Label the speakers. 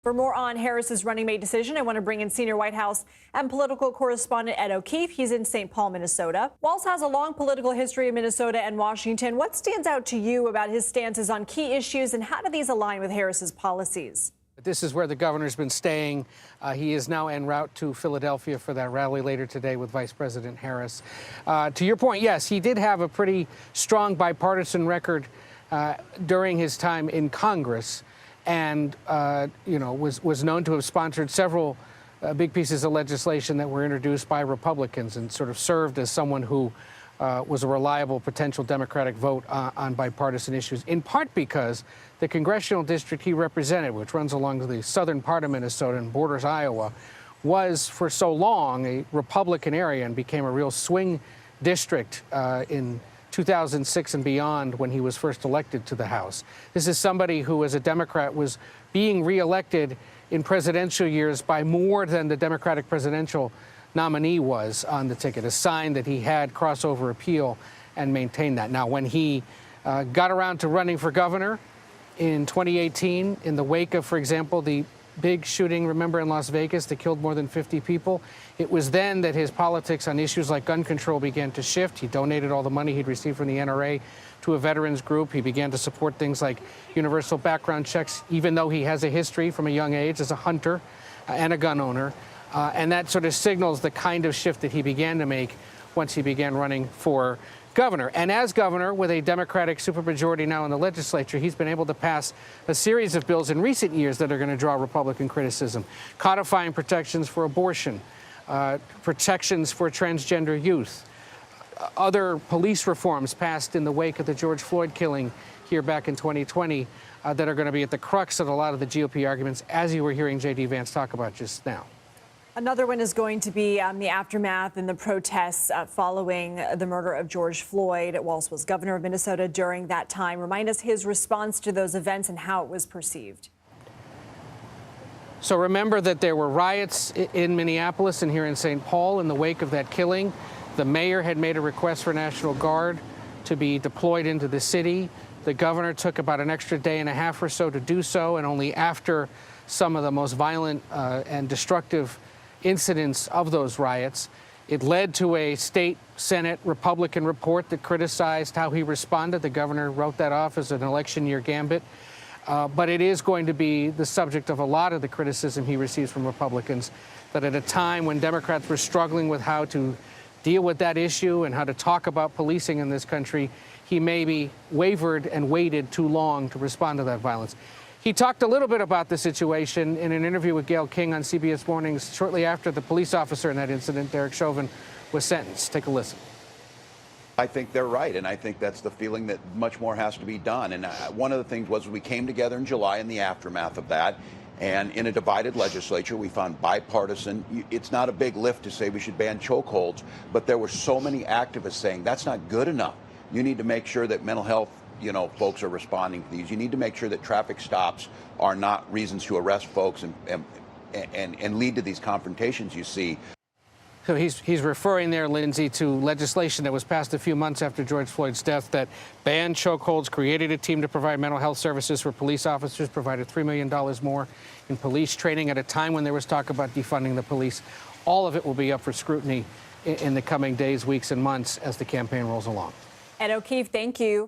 Speaker 1: For more on Harris's running mate decision, I want to bring in senior White House and political correspondent Ed O'Keefe. He's in St. Paul, Minnesota. Walz has a long political history in Minnesota and Washington. What stands out to you about his stances on key issues, and how do these align with Harris's policies?
Speaker 2: This is where the governor's been staying. He is now en route to Philadelphia for that rally later today with Vice President Harris. To your point, yes, he did have a pretty strong bipartisan record during his time in Congress, and was known to have sponsored several big pieces of legislation that were introduced by Republicans, and sort of served as someone who was a reliable potential Democratic vote on bipartisan issues, in part because the congressional district he represented, which runs along the southern part of Minnesota and borders Iowa, was for so long a Republican area and became a real swing district in 2006 and beyond, when he was first elected to the House. This is somebody who, as a Democrat, was being reelected in presidential years by more than the Democratic presidential nominee was on the ticket, a sign that he had crossover appeal and maintained that. Now, when he got around to running for governor in 2018, in the wake of, for example, the big shooting, remember, in Las Vegas that killed more than 50 people, it was then that his politics on issues like gun control began to shift. He donated all the money he'd received from the NRA to a veterans group. He began to support things like universal background checks, even though he has a history from a young age as a hunter and a gun owner. And that sort of signals the kind of shift that he began to make once he began running for governor. And as governor, with a Democratic supermajority now in the legislature, he's been able to pass a series of bills in recent years that are going to draw Republican criticism, codifying protections for abortion, protections for transgender youth, other police reforms passed in the wake of the George Floyd killing here back in 2020 that are going to be at the crux of a lot of the GOP arguments, as you were hearing J.D. Vance talk about just now.
Speaker 1: Another one is going to be the aftermath and the protests following the murder of George Floyd. Walz was governor of Minnesota during that time. Remind us his response to those events and how it was perceived.
Speaker 2: So remember that there were riots in Minneapolis and here in St. Paul in the wake of that killing. The mayor had made a request for National Guard to be deployed into the city. The governor took about an extra day and a half or so to do so, and only after some of the most violent and destructive incidents of those riots. It led to a state Senate Republican report that criticized how he responded. The governor wrote that off as an election year gambit. But it is going to be the subject of a lot of the criticism he receives from Republicans, that at a time when Democrats were struggling with how to deal with that issue and how to talk about policing in this country, he maybe wavered and waited too long to respond to that violence. He talked a little bit about the situation in an interview with Gayle King on CBS Mornings shortly after the police officer in that incident, Derek Chauvin, was sentenced. Take a listen.
Speaker 3: I think they're right, and I think that's the feeling that much more has to be done. And one of the things was we came together in July in the aftermath of that, and in a divided legislature, we found bipartisan. It's not a big lift to say we should ban chokeholds, but there were so many activists saying that's not good enough. You need to make sure that mental health folks are responding to these. You need to make sure that traffic stops are not reasons to arrest folks and lead to these confrontations you see.
Speaker 2: So he's referring there, Lindsay, to legislation that was passed a few months after George Floyd's death that banned chokeholds, created a team to provide mental health services for police officers, provided $3 million more in police training at a time when there was talk about defunding the police. All of it will be up for scrutiny in the coming days, weeks, and months as the campaign rolls along.
Speaker 1: Ed O'Keefe, thank you.